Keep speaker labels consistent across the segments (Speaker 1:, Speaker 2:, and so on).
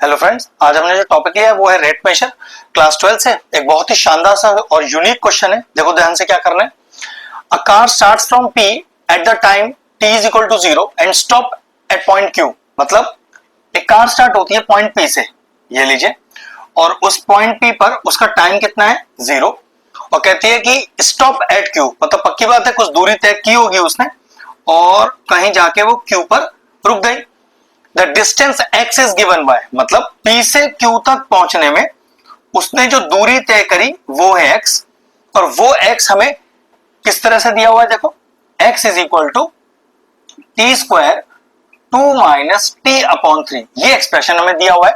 Speaker 1: Hello friends, आज हमने जो टॉपिक लिया है वो है रेट मेजर। क्लास 12 से एक बहुत ही शानदार सा और यूनिक क्वेश्चन है। देखो ध्यान से क्या करना है। A car starts from P at the time t is equal to 0 and stop at point Q। मतलब एक कार स्टार्ट होती है पॉइंट P से, ये लीजिए, और उस पॉइंट P पर उसका टाइम कितना है 0, और कहती है कि स्टॉप एट Q। मतलब पक्की बात है कुछ दूरी तय की होगी उसने और कहीं जाके वो Q पर रुक गई। The distance x is given by, मतलब P से Q तक पहुंचने में उसने जो दूरी तय करी वो है x, और वो x हमें किस तरह से दिया हुआ है। देखो x is equal to t square 2 minus t upon 3, ये एक्सप्रेशन हमें दिया हुआ है।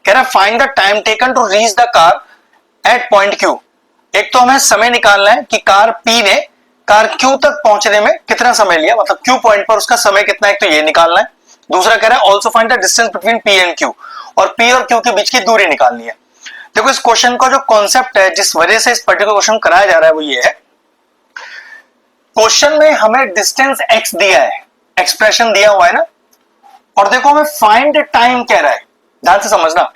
Speaker 1: कह रहा है find the time taken to reach the car at point Q। एक तो हमें समय निकालना है कि कार P ने कार Q तक पहुंचने में कितना समय लिया, मतलब Q पॉइंट पर उसका समय कितना है, तो ये निकालना है। दूसरा कह रहा है also find the distance between P and Q, और P और Q के बीच की दूरी निकालनी है। देखो इस क्वेश्चन का जो कॉन्सेप्ट है, जिस वजह से इस पर्टिकुलर क्वेश्चन कराया जा रहा है वो ये है, क्वेश्चन में हमें डिस्टेंस x दिया है, एक्सप्रेशन दिया हुआ है ना, और देखो हमें फाइंड टाइम कह रहा है। ध्यान से समझना,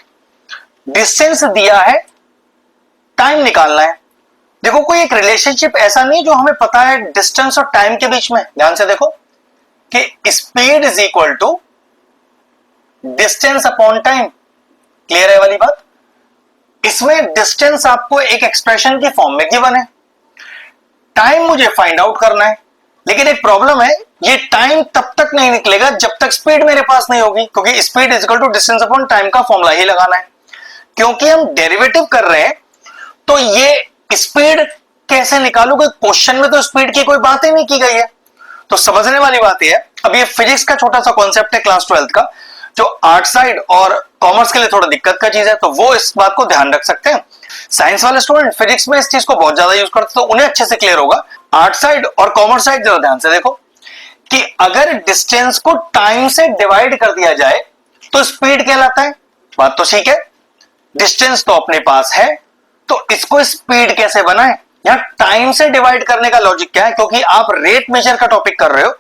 Speaker 1: डिस्टेंस दिया है, टाइम निकालना है। देखो कोई एक रिलेशनशिप ऐसा नहीं जो हमें पता है डिस्टेंस और टाइम के बीच में। ध्यान से देखो कि speed is equal to distance upon time. Clear है वाली बात। इसमें डिस्टेंस आपको एक एक्सप्रेशन की फॉर्म में गिवन है, टाइम मुझे फाइंड आउट करना है। लेकिन एक प्रॉब्लम है, ये टाइम तब तक नहीं निकलेगा जब तक स्पीड मेरे पास नहीं होगी, क्योंकि speed is equal to distance upon time का फॉर्मूला ही लगाना है। क्योंकि हम डेरिवेटिव कर रहे हैं तो ये स्पीड कैसे निकालूंगा, क्वेश्चन में तो स्पीड की कोई बात ही नहीं की गई है। तो समझने वाली बात यह है, अब ये फिजिक्स का छोटा सा कॉन्सेप्ट है क्लास 12 का, जो आर्ट साइड और कॉमर्स के लिए थोड़ा दिक्कत का चीज है, तो वो इस बात को ध्यान रख सकते हैं। साइंस वाले स्टूडेंट फिजिक्स में इस चीज को बहुत ज्यादा यूज करते हैं, तो उन्हें अच्छे से क्लियर होगा। आर्ट साइड और कॉमर्स साइड जरा ध्यान से देखो कि अगर डिस्टेंस को टाइम से डिवाइड कर दिया जाए तो स्पीड कहलाता है। बात तो ठीक है, डिस्टेंस तो अपने पास है, तो इसको स्पीड कैसे बनाए। यहां टाइम से डिवाइड करने का लॉजिक क्या है, क्योंकि आप रेट मेजर का टॉपिक कर रहे हो,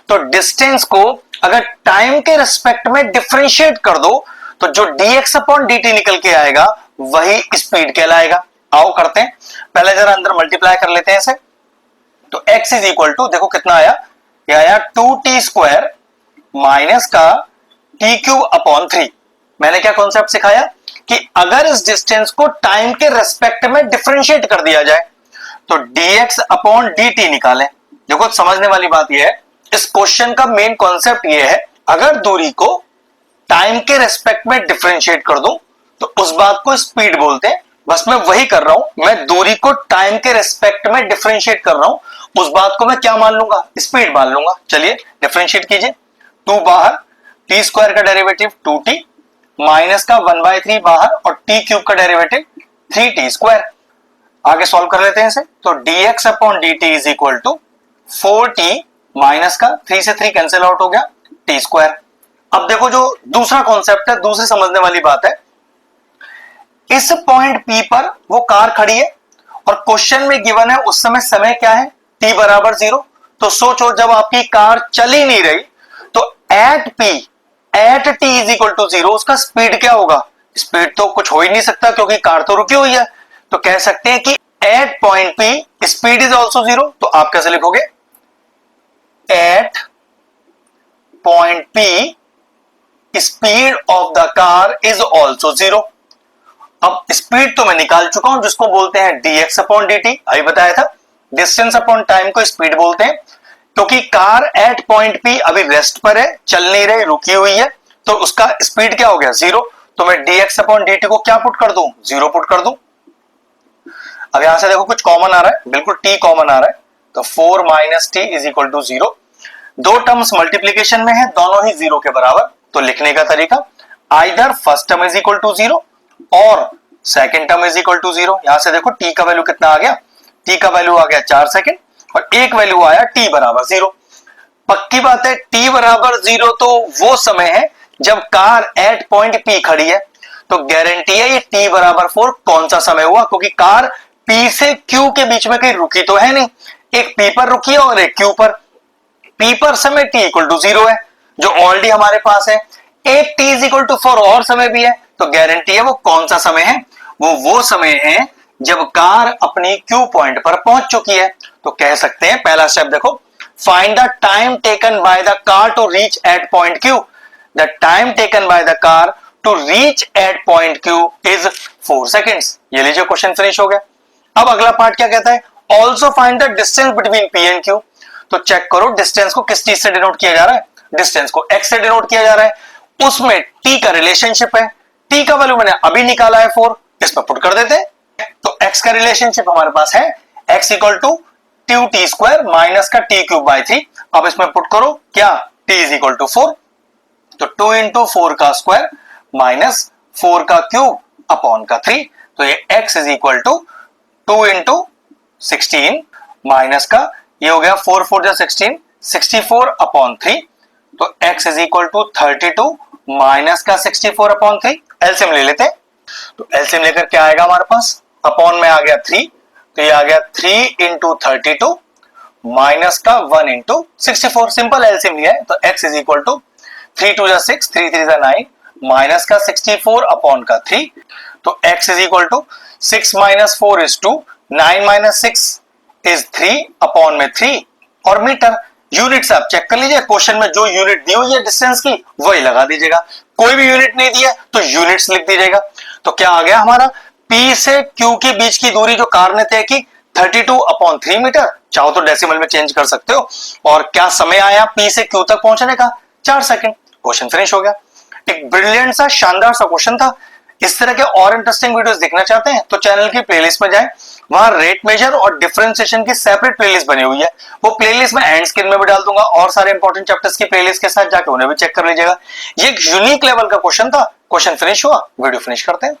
Speaker 1: तो डिस्टेंस को अगर टाइम के रिस्पेक्ट में डिफरेंशिएट कर दो तो जो dx अपॉन dt निकल के आएगा वही स्पीड कहलाएगा। आओ करते हैं, पहले जरा अंदर मल्टीप्लाई कर लेते हैं इसे। तो x इज इक्वल टू, देखो कितना आया, यह आया 2t स्क्वायर माइनस का टी क्यूब अपॉन 3। मैंने क्या कॉन्सेप्ट सिखाया कि अगर इस डिस्टेंस को टाइम के रेस्पेक्ट में डिफरेंशिएट कर दिया जाए तो dx अपॉन dt निकालें। देखो समझने वाली बात यह है, इस क्वेश्चन का मेन कॉन्सेप्ट यह है, अगर दूरी को टाइम के रेस्पेक्ट में डिफरेंशिएट कर दूं तो उस बात को स्पीड बोलते हैं। बस मैं वही कर रहा हूं, मैं दूरी को टाइम के रेस्पेक्ट में डिफरेंशिएट कर रहा हूं, उस बात को मैं क्या मान लूंगा, स्पीड मान लूंगा। चलिए डिफरेंशिएट कीजिए, 2 बाहर, टी स्क्वायर का डेरिवेटिव 2t माइनस का 1/3 बाहर, और टी क्यूब का डेरिवेटिव 3t स्क्वायर। आगे सॉल्व कर लेते हैं इसे। तो dx upon dt is equal to 4t minus का 3 से 3 कैंसिल आउट हो गया, टी स्क्वायर। अब देखो जो दूसरा कॉन्सेप्ट है, दूसरी समझने वाली बात है, इस पॉइंट P पर वो कार खड़ी है और क्वेश्चन में गिवन है उस समय क्या है, t बराबर 0। तो सोचो जब आपकी कार चल ही नहीं रही तो at t is equal to 0 उसका स्पीड क्या होगा। स्पीड तो कुछ हो ही नहीं सकता क्योंकि कार तो रुकी हुई है। तो कह सकते हैं कि at point P speed is also 0। तो आप कैसे लिखोगे, at point P speed of the car is also 0। अब स्पीड तो मैं निकाल चुका हूं, जिसको बोलते हैं dx अपॉन dt, अभी बताया था। डिस्टेंस अपॉन टाइम को स्पीड बोलते हैं, क्योंकि कार एट पॉइंट P अभी रेस्ट पर है, चल नहीं रही, रुकी हुई है, तो उसका स्पीड क्या हो गया 0। तो मैं dx अपॉन dt को क्या पुट कर दूं, 0 पुट कर दूं। अब यहां से देखो कुछ कॉमन आ रहा है, बिल्कुल t कॉमन आ रहा है, तो 4 minus t is equal to 0। दो टर्म्स मल्टीप्लीकेशन में है, दोनों ही 0 के बराबर। तो लिखने का तरीका, either first term is equal to 0 और second term is equal to 0। यहां से देखो t का वैल्यू कितना आ गया, t का वैल्यू आ गया 4 सेकंड, और एक वैल्यू आया t बराबर 0। पक्की बात है, t बराबर 0 तो वो समय है जब कार एट पॉइंट P खड़ी है, तो गारंटी है ये t बराबर 4 कौन सा समय हुआ, क्योंकि कार P से Q के बीच में कहीं रुकी तो है नहीं, एक P पर रुकी है और एक Q पर। P पर समय t इक्वल टू 0 है जो ऑलरेडी हमारे पास है, एक t इज इक्वल टू 4 और समय भी है तो गारंटी है वो कौन सा समय है, वो समय है जब कार अपनी क्यू पॉइंट पर पहुंच चुकी है। तो कह सकते हैं पहला स्टेप देखो, find the time taken by the car to reach at point Q. The time taken by the car to reach at point Q is 4 seconds. ये लीजिए क्वेश्चन फिनिश हो गया। अब अगला पार्ट क्या कहता है, also find the distance between P and Q. तो चेक करो डिस्टेंस को किस चीज से डिनोट किया जा रहा है, डिस्टेंस को x से डिनोट किया जा रहा है, उसमें t का रिलेशनशिप है, t का वैल्यू मैंने अभी निकाला है 4, इसमें पुट कर देते हैं। तो x का रिलेशनशिप हमारे पास है x equal to 2t square minus का t क्यूब बाय 3। अब इसमें पुट करो क्या, t इज इक्वल टू 4, तो 2 इंटू 4 का स्क्वायर माइनस 4 का क्यूब अपॉन का 3। तो ये x is equal to 2 into 16 minus का ये हो गया 4 4 16 64 अपॉन 3। तो x is equal to 32 minus का 64 अपॉन 3। एलसीएम ले लेते हैं। तो एलसीएम लेकर क्या आएगा हमारे पास, अपॉन में आ गया 3, तो ये आ गया 3 इंटू 32 माइनस का 1 इंटू 64। सिंपल एलसीएम लिया है, तो x is equal to 3 2 6 3 3 9 minus का 64 अपॉन का 3। तो x is equal to 6 minus 4 is 2, 9 minus 6 is 3 upon में 3 और मीटर। यूनिट्स आप चेक कर लीजिए, क्वेश्चन में जो यूनिट दी हुई है डिस्टेंस की वही लगा दीजिएगा, कोई भी यूनिट नहीं दिया तो यूनिट्स लिख दीजिएगा। तो क्या आ गया हमारा, P से Q के बीच की दूरी जो कार ने तय की 32 अपॉन 3 मीटर, चाहो तो डेसिमल में चेंज कर सकते हो। और क्या समय आया P से Q तक पहुंचने का, 4 सेकंड। क्वेश्चन फिनिश हो गया। एक ब्रिलियंट सा शानदार सा क्वेश्चन था। इस तरह के और इंटरेस्टिंग वीडियोस देखना चाहते हैं तो चैनल की प्लेलिस्ट में जाएं, वहां रेट मेजर और डिफरेंशिएशन की सेपरेट प्लेलिस्ट बनी हुई है। वो प्लेलिस्ट मैं एंड स्क्रीन में भी डाल दूंगा और सारे इंपॉर्टेंट चैप्टर्स की प्लेलिस्ट के साथ जाके उन्हें भी चेक कर लीजिएगा। ये एक यूनिक लेवल का क्वेश्चन था। क्वेश्चन फिनिश हुआ, वीडियो फिनिश करते हैं।